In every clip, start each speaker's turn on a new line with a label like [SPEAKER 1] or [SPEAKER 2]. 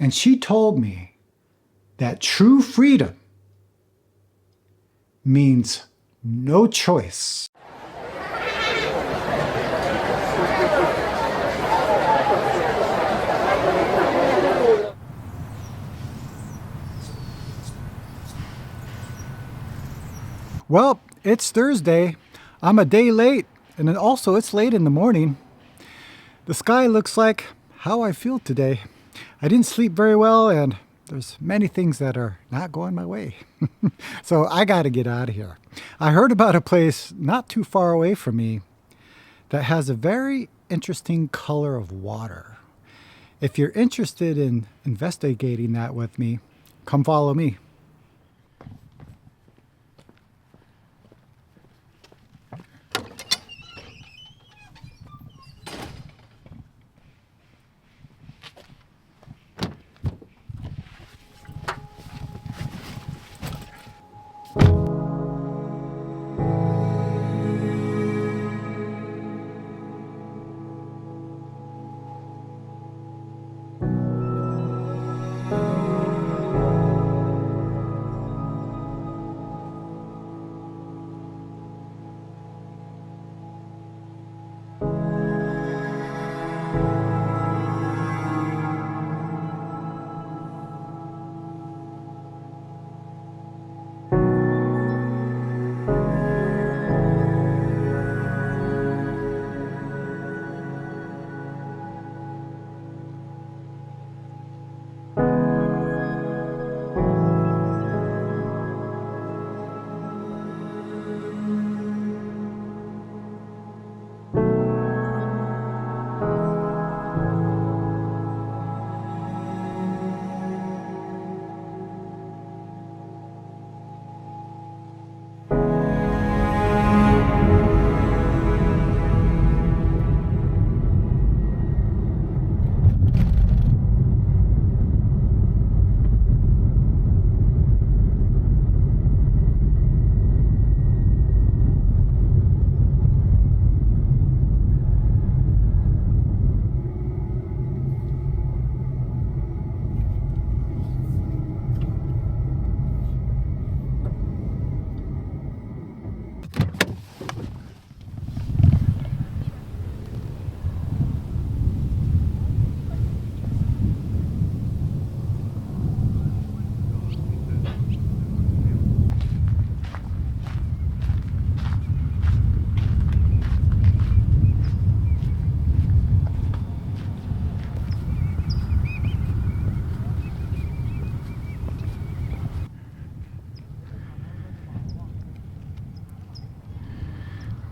[SPEAKER 1] And she told me that true freedom means no choice. Well, it's Thursday. I'm a day late, and then also it's late in the morning. The sky looks like how I feel today. I didn't sleep very well, and there's many things that are not going my way. So I got to get out of here. I heard about a place not too far away from me that has a very interesting color of water. If you're interested in investigating that with me, come follow me.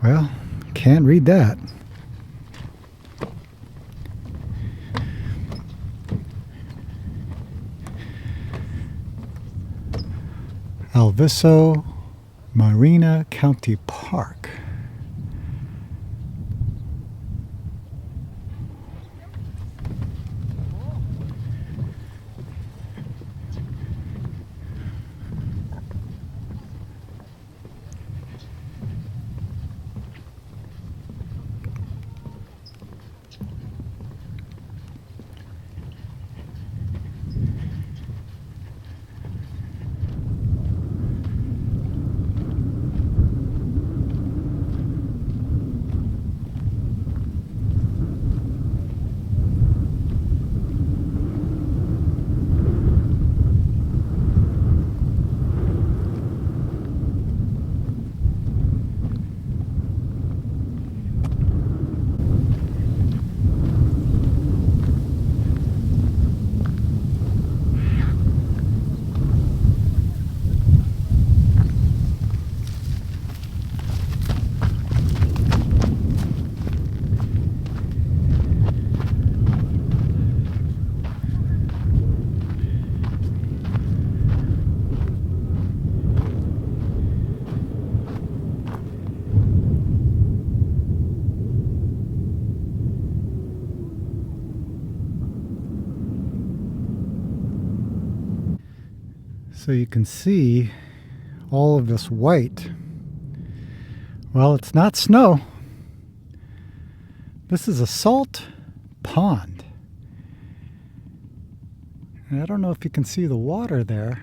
[SPEAKER 1] Well, can't read that. Alviso Marina County Park. So you can see all of this white. Well, it's not snow. This is a salt pond. And I don't know if you can see the water there,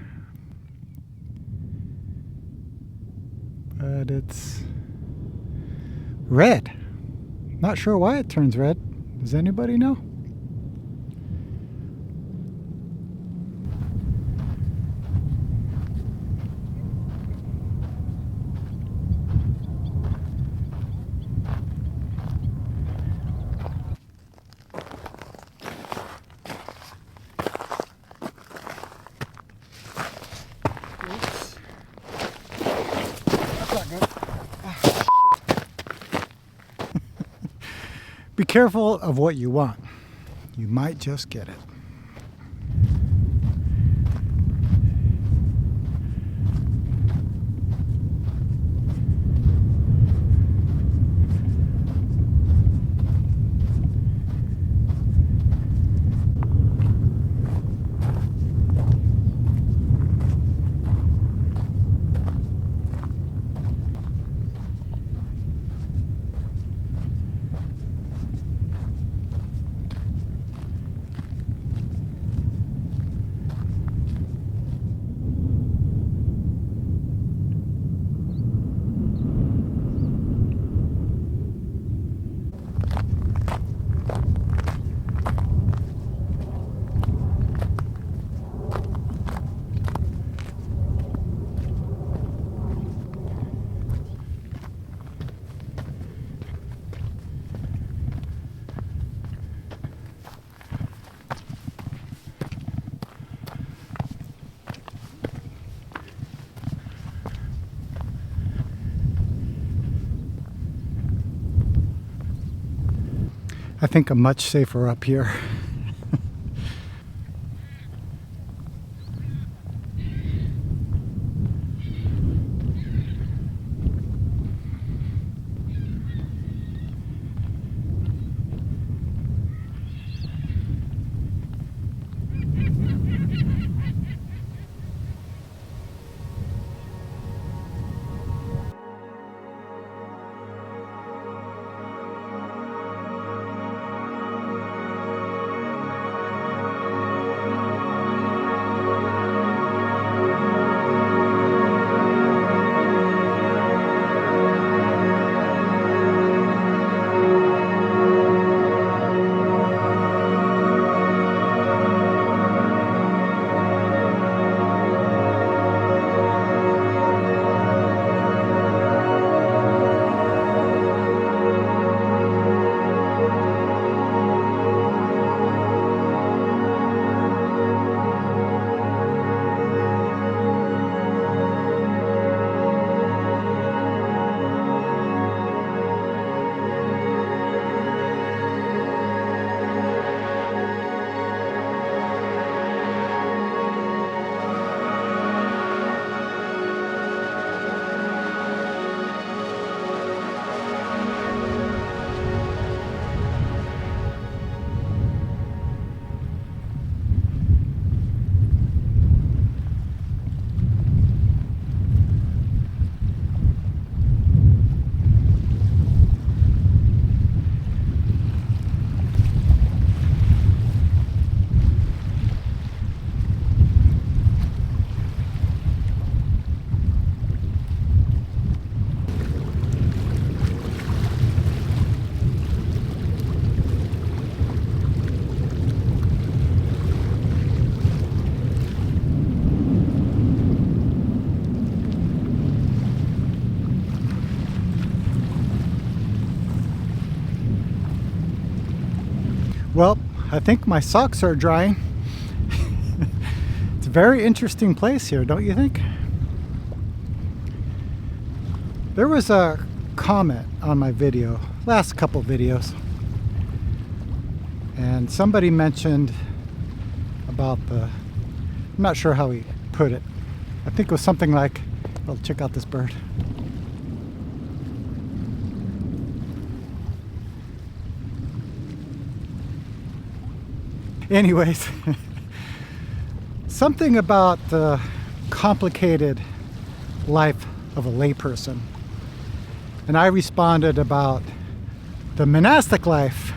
[SPEAKER 1] but it's red. Not sure why it turns red. Does anybody know? Be careful of what you want. You might just get it. I think I'm much safer up here. Well, I think my socks are drying. It's a very interesting place here, don't you think? There was a comment on my video, last couple videos, and somebody mentioned about I'm not sure how he put it. I think it was something like, well, check out this bird. Anyways, something about the complicated life of a layperson. And I responded about the monastic life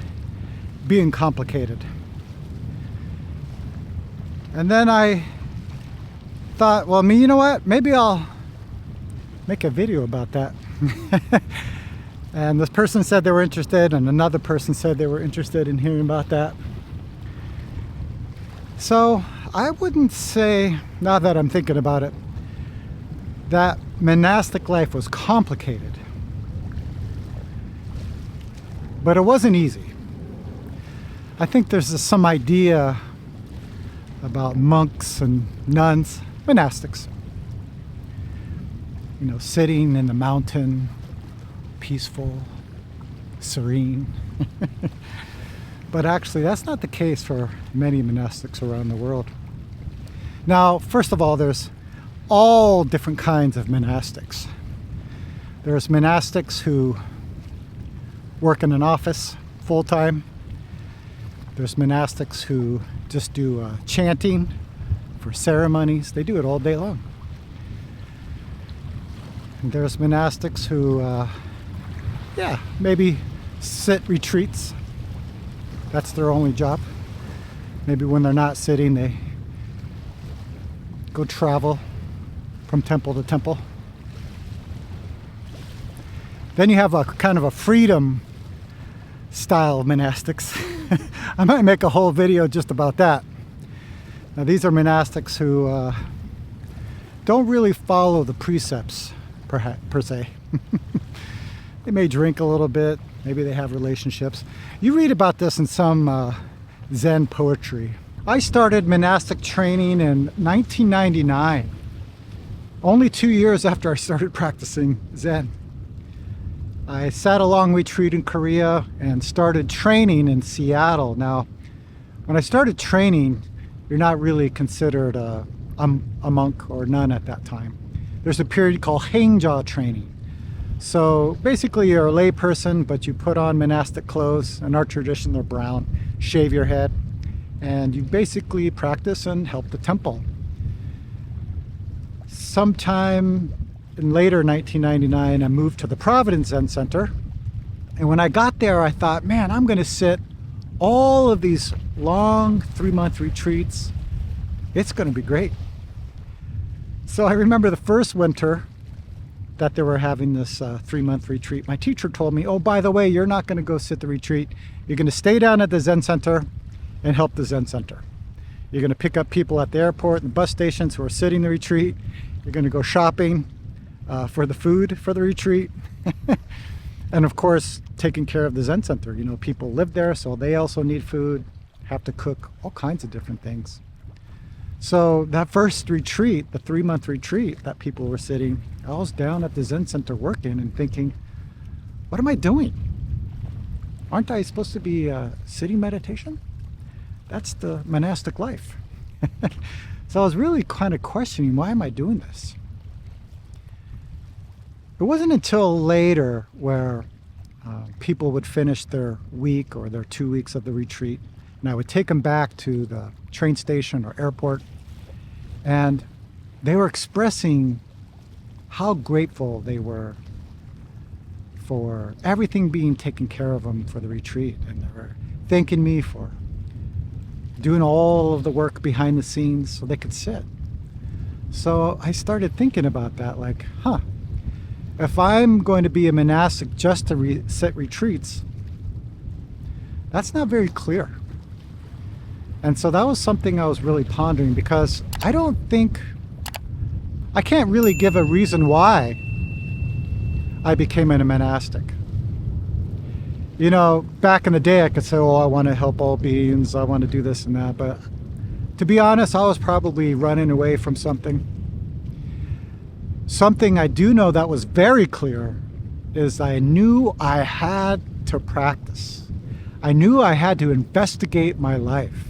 [SPEAKER 1] being complicated. And then I thought, well, you know what? Maybe I'll make a video about that. And this person said they were interested, and another person said they were interested in hearing about that. So I wouldn't say, now that I'm thinking about it, that monastic life was complicated. But it wasn't easy. I think there's some idea about monks and nuns, monastics, you know, sitting in the mountain, peaceful, serene. But actually, that's not the case for many monastics around the world. Now, first of all, there's all different kinds of monastics. There's monastics who work in an office full-time. There's monastics who just do chanting for ceremonies. They do it all day long. And there's monastics who, maybe sit retreats. That's their only job. Maybe when they're not sitting, they go travel from temple to temple. Then you have a kind of a freedom style of monastics. I might make a whole video just about that. Now, these are monastics who don't really follow the precepts per se. They may drink a little bit, maybe they have relationships. You read about this in some Zen poetry. I started monastic training in 1999, only 2 years after I started practicing Zen. I sat a long retreat in Korea and started training in Seattle. Now, when I started training, you're not really considered a monk or nun at that time. There's a period called Hangja training. So basically you're a lay person, but you put on monastic clothes. In our tradition, they're brown. Shave your head, and you basically practice and help the temple. Sometime in later 1999, I moved to the Providence Zen Center. And when I got there, I thought, man, I'm going to sit all of these long 3-month retreats. It's going to be great. So I remember the first winter that they were having this 3-month retreat. My teacher told me, oh, by the way, you're not going to go sit the retreat. You're going to stay down at the Zen Center and help the Zen Center. You're going to pick up people at the airport and bus stations who are sitting the retreat. You're going to go shopping for the food for the retreat. And of course, taking care of the Zen Center. You know, people live there, so they also need food, have to cook, all kinds of different things. So that first retreat, the 3-month retreat that people were sitting, I was down at the Zen Center working and thinking, what am I doing? Aren't I supposed to be sitting meditation? That's the monastic life. So I was really kind of questioning, why am I doing this? It wasn't until later where people would finish their week or their 2 weeks of the retreat, and I would take them back to the train station or airport, and they were expressing how grateful they were for everything being taken care of them for the retreat, and they were thanking me for doing all of the work behind the scenes so they could sit. So I started thinking about that, like, if I'm going to be a monastic just to sit retreats, that's not very clear. And so that was something I was really pondering, because I can't really give a reason why I became a monastic. You know, back in the day I could say, oh, I want to help all beings, I want to do this and that, but to be honest, I was probably running away from something. Something I do know that was very clear is I knew I had to practice. I knew I had to investigate my life.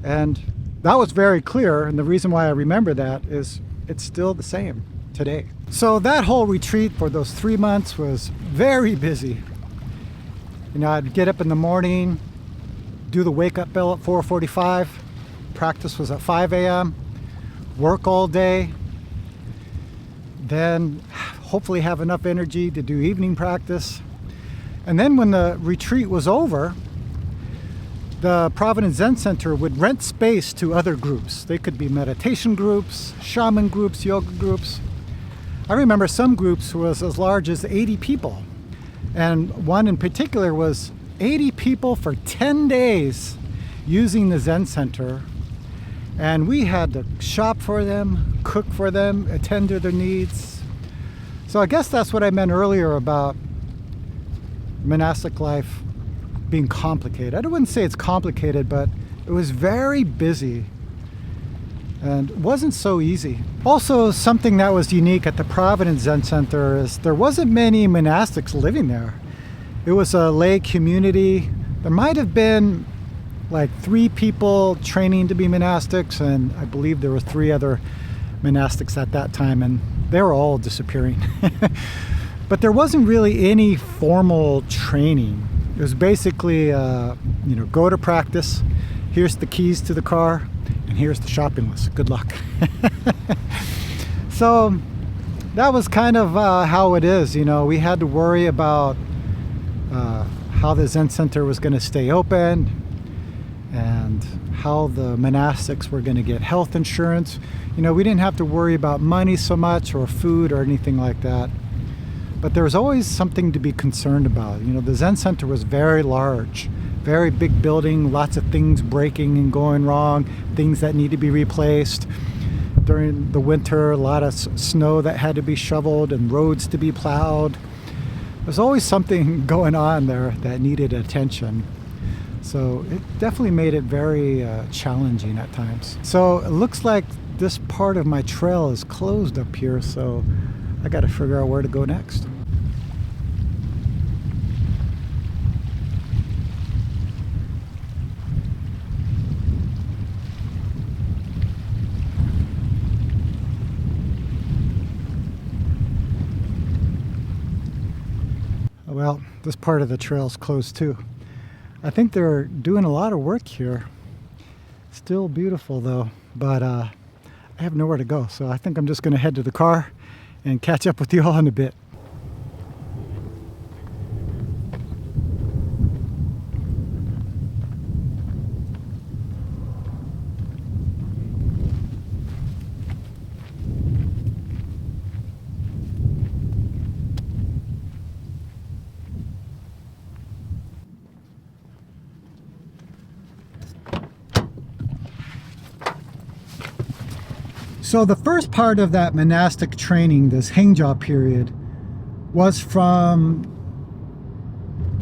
[SPEAKER 1] And that was very clear, and the reason why I remember that is it's still the same today. So that whole retreat for those 3 months was very busy. You know, I'd get up in the morning, do the wake-up bell at 4:45, practice was at 5 a.m., work all day, then hopefully have enough energy to do evening practice. And then when the retreat was over, the Providence Zen Center would rent space to other groups. They could be meditation groups, shaman groups, yoga groups. I remember some groups was as large as 80 people. And one in particular was 80 people for 10 days using the Zen Center. And we had to shop for them, cook for them, attend to their needs. So I guess that's what I meant earlier about monastic life being complicated. I wouldn't say it's complicated, but it was very busy and wasn't so easy. Also, something that was unique at the Providence Zen Center is there wasn't many monastics living there. It was a lay community. There might have been like 3 people training to be monastics, and I believe there were 3 other monastics at that time, and they were all disappearing. But there wasn't really any formal training. It was basically, go to practice. Here's the keys to the car, and here's the shopping list. Good luck. So that was kind of how it is. We had to worry about how the Zen Center was going to stay open and how the monastics were going to get health insurance. We didn't have to worry about money so much or food or anything like that. But there was always something to be concerned about. The Zen Center was very large, very big building, lots of things breaking and going wrong, things that need to be replaced. During the winter, a lot of snow that had to be shoveled and roads to be plowed. There's always something going on there that needed attention. So it definitely made it very challenging at times. So it looks like this part of my trail is closed up here, so I got to figure out where to go next. Well, this part of the trail's closed too. I think they're doing a lot of work here. Still beautiful though, but I have nowhere to go, so I think I'm just going to head to the car and catch up with you all in a bit. So the first part of that monastic training, this Hangja period, was from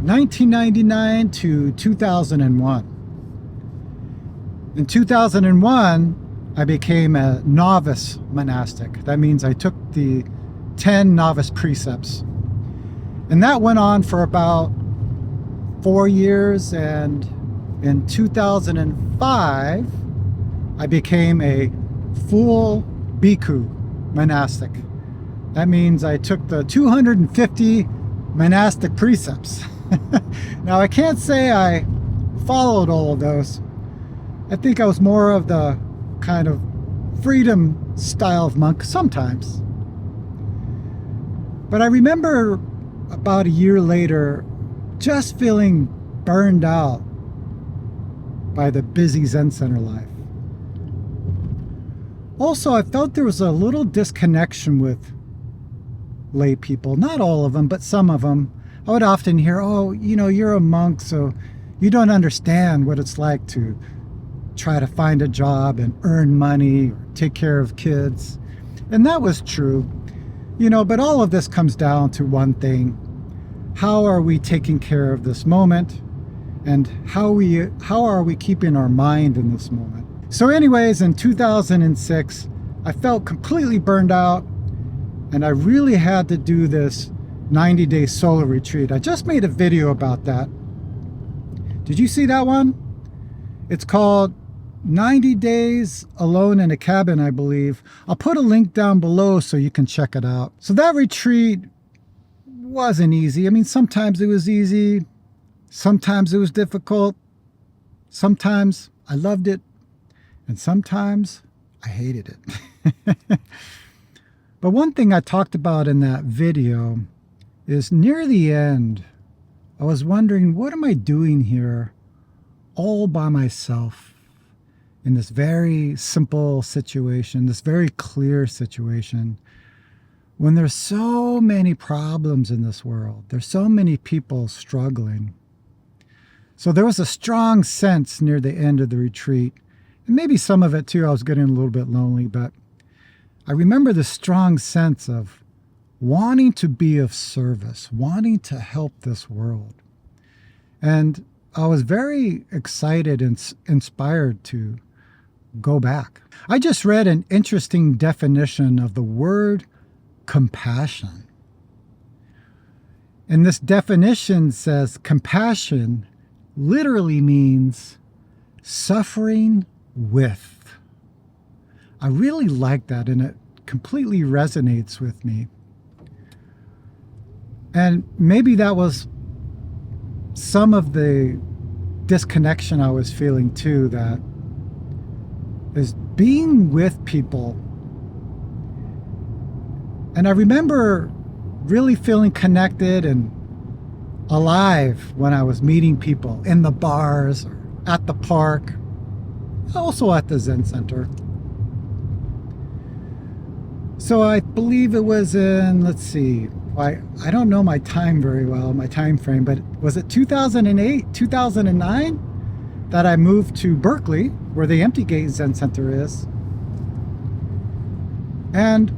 [SPEAKER 1] 1999 to 2001. In 2001, I became a novice monastic. That means I took the 10 novice precepts. And that went on for about 4 years, and in 2005, I became a full bhikkhu monastic. That means I took the 250 monastic precepts. Now I can't say I followed all of those. I think I was more of the kind of freedom style of monk sometimes. But I remember about a year later just feeling burned out by the busy Zen Center life. Also, I felt there was a little disconnection with lay people. Not all of them, but some of them. I would often hear, oh, you're a monk, so you don't understand what it's like to try to find a job and earn money, or take care of kids. And that was true. But all of this comes down to one thing. How are we taking care of this moment? And how are we keeping our mind in this moment? So anyways, in 2006, I felt completely burned out, and I really had to do this 90-day solo retreat. I just made a video about that. Did you see that one? It's called 90 Days Alone in a Cabin, I believe. I'll put a link down below so you can check it out. So that retreat wasn't easy. I mean, sometimes it was easy, sometimes it was difficult, sometimes I loved it, and sometimes I hated it. But one thing I talked about in that video is near the end, I was wondering, what am I doing here? all by myself in this very simple situation, this very clear situation, when there's so many problems in this world, there's so many people struggling. So there was a strong sense near the end of the retreat, and maybe some of it too, I was getting a little bit lonely, but I remember the strong sense of wanting to be of service, wanting to help this world. And I was very excited and inspired to go back. I just read an interesting definition of the word compassion. And this definition says compassion literally means suffering with. I really like that, and it completely resonates with me. And maybe that was some of the disconnection I was feeling too, that is being with people. And I remember really feeling connected and alive when I was meeting people in the bars or at the park, also at the Zen Center. So I believe it was in, let's see, I don't know my time very well, my time frame, but was it 2008, 2009 that I moved to Berkeley, where the Empty Gate Zen Center is. And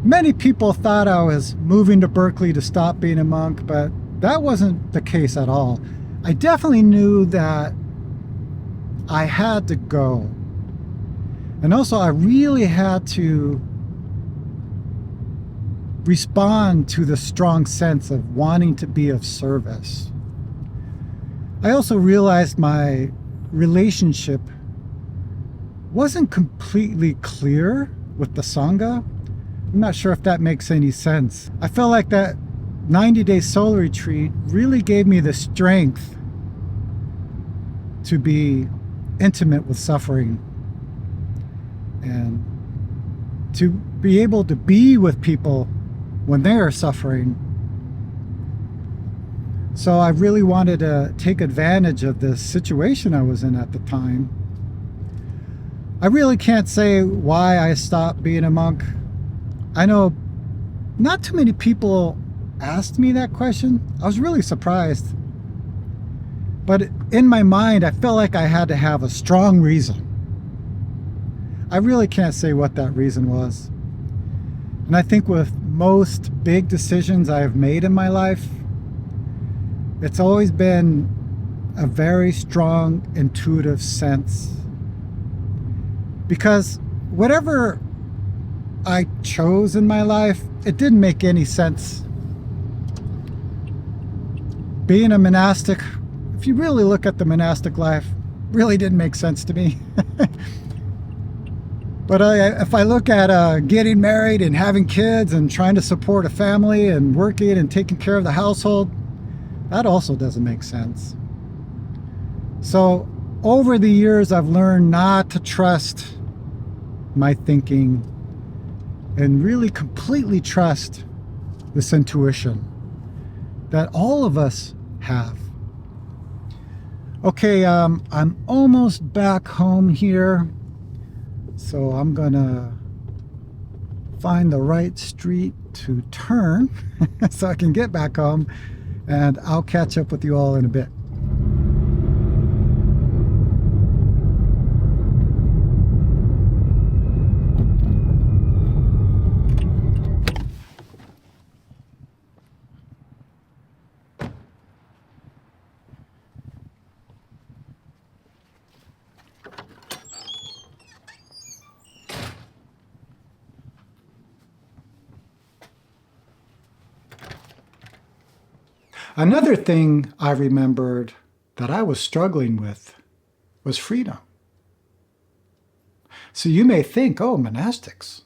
[SPEAKER 1] many people thought I was moving to Berkeley to stop being a monk, but that wasn't the case at all. I definitely knew that I had to go. And also I really had to respond to the strong sense of wanting to be of service. I also realized my relationship wasn't completely clear with the Sangha. I'm not sure if that makes any sense. I felt like that 90-day soul retreat really gave me the strength to be intimate with suffering and to be able to be with people when they are suffering. So I really wanted to take advantage of the situation I was in at the time. I really can't say why I stopped being a monk. I know not too many people asked me that question. I was really surprised. But in my mind, I felt like I had to have a strong reason. I really can't say what that reason was. And I think with most big decisions I have made in my life, it's always been a very strong intuitive sense. Because whatever I chose in my life, it didn't make any sense. Being a monastic, if you really look at the monastic life, really didn't make sense to me. But if I look at getting married and having kids and trying to support a family and working and taking care of the household, that also doesn't make sense. So over the years, I've learned not to trust my thinking and really completely trust this intuition that all of us have. Okay, I'm almost back home here. So I'm gonna find the right street to turn so I can get back home, and I'll catch up with you all in a bit. Another thing I remembered that I was struggling with was freedom. So you may think, oh, monastics,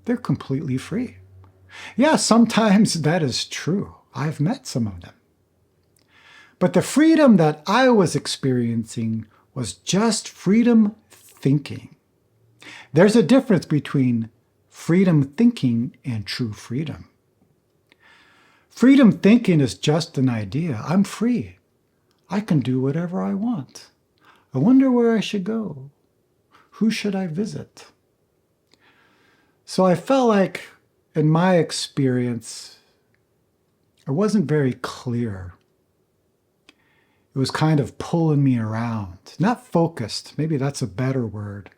[SPEAKER 1] they're completely free. Yeah, sometimes that is true. I've met some of them. But the freedom that I was experiencing was just freedom thinking. There's a difference between freedom thinking and true freedom. Freedom thinking is just an idea. I'm free. I can do whatever I want. I wonder where I should go. Who should I visit? So I felt like, in my experience, I wasn't very clear. It was kind of pulling me around. Not focused. Maybe that's a better word.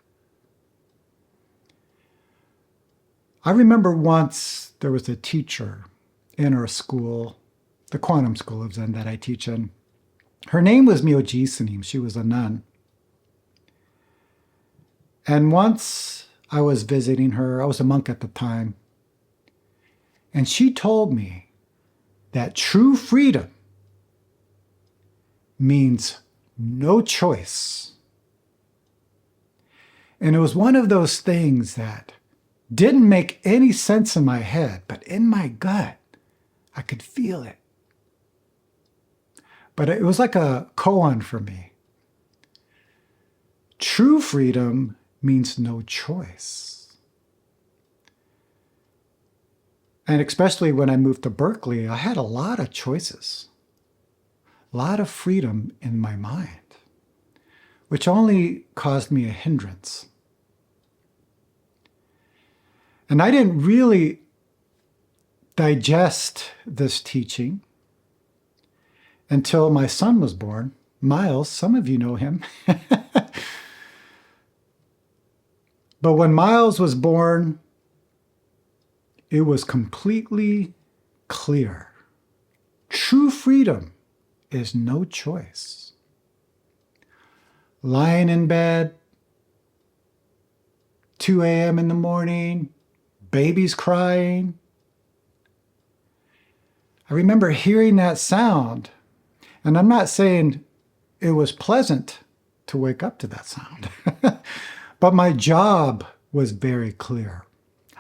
[SPEAKER 1] I remember once there was a teacher in our school, the quantum school of Zen that I teach in. Her name was Eugene. She was a nun. And once I was visiting her, I was a monk at the time, and she told me that true freedom means no choice. And it was one of those things that didn't make any sense in my head, but in my gut, I could feel it. But it was like a koan for me. True freedom means no choice. And especially when I moved to Berkeley, I had a lot of choices, a lot of freedom in my mind, which only caused me a hindrance. And I didn't really digest this teaching until my son was born. Miles, some of you know him. But when Miles was born, it was completely clear. True freedom is no choice. Lying in bed, 2 a.m. in the morning, babies crying. I remember hearing that sound, and I'm not saying it was pleasant to wake up to that sound, but my job was very clear.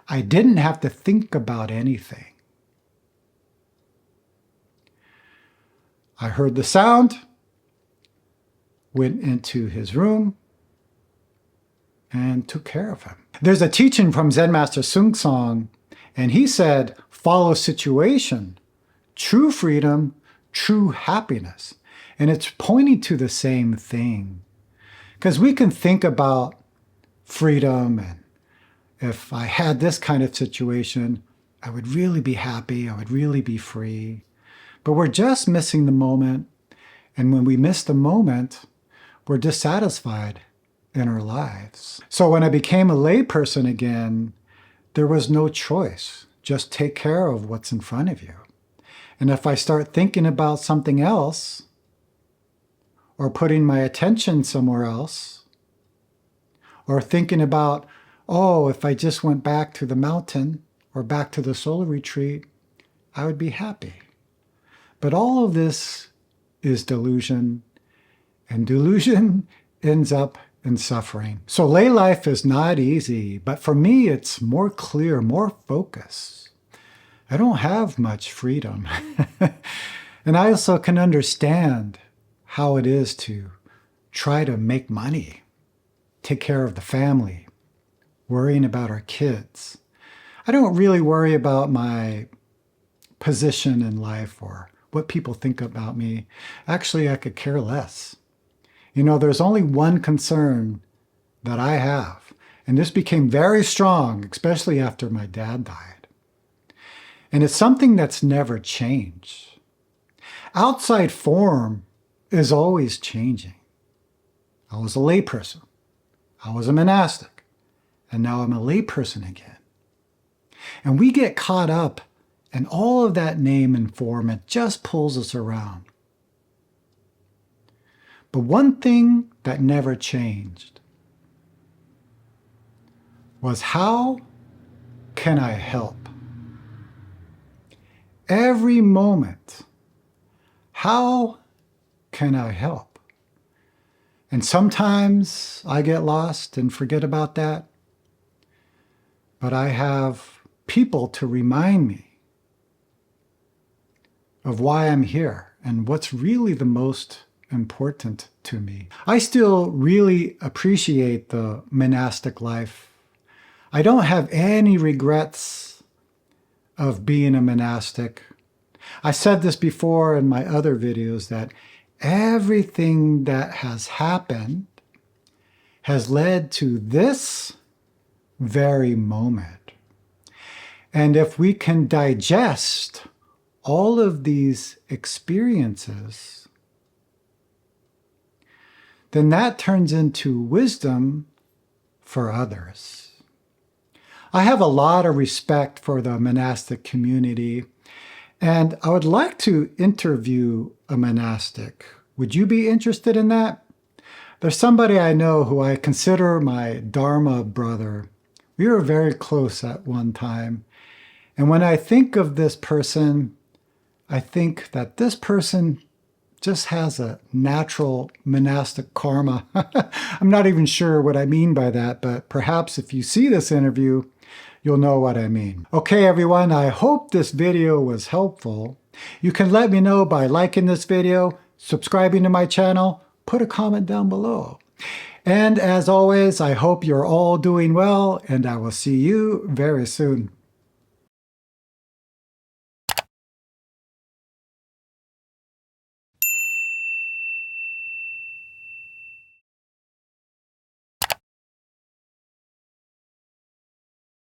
[SPEAKER 1] I didn't have to think about anything. I heard the sound, went into his room, and took care of him. There's a teaching from Zen Master Sung Song, and he said, follow situation, true freedom, true happiness. And it's pointing to the same thing. Because we can think about freedom, and if I had this kind of situation, I would really be happy, I would really be free. But we're just missing the moment. And when we miss the moment, we're dissatisfied in our lives. So when I became a layperson again, there was no choice. Just take care of what's in front of you. And if I start thinking about something else, or putting my attention somewhere else, or thinking about, oh, if I just went back to the mountain or back to the soul retreat, I would be happy. But all of this is delusion, and delusion ends up in suffering. So lay life is not easy, but for me, it's more clear, more focus. I don't have much freedom. And I also can understand how it is to try to make money, take care of the family, worrying about our kids. I don't really worry about my position in life or what people think about me. Actually, I could care less. You know, there's only one concern that I have, and this became very strong, especially after my dad died. And it's something that's never changed. Outside form is always changing. I was a layperson. I was a monastic. And now I'm a layperson again. And we get caught up in all of that name and form. It just pulls us around. But one thing that never changed was, how can I help? Every moment, how can I help? And sometimes I get lost and forget about that. But I have people to remind me of why I'm here and what's really the most important to me. I still really appreciate the monastic life. I don't have any regrets of being a monastic. I said this before in my other videos that everything that has happened has led to this very moment. And if we can digest all of these experiences, then that turns into wisdom for others. I have a lot of respect for the monastic community, and I would like to interview a monastic. Would you be interested in that? There's somebody I know who I consider my Dharma brother. We were very close at one time. And when I think of this person, I think that this person just has a natural monastic karma. I'm not even sure what I mean by that, but perhaps if you see this interview, you'll know what I mean. Okay, everyone, I hope this video was helpful. You can let me know by liking this video, subscribing to my channel, put a comment down below. And as always, I hope you're all doing well, and I will see you very soon.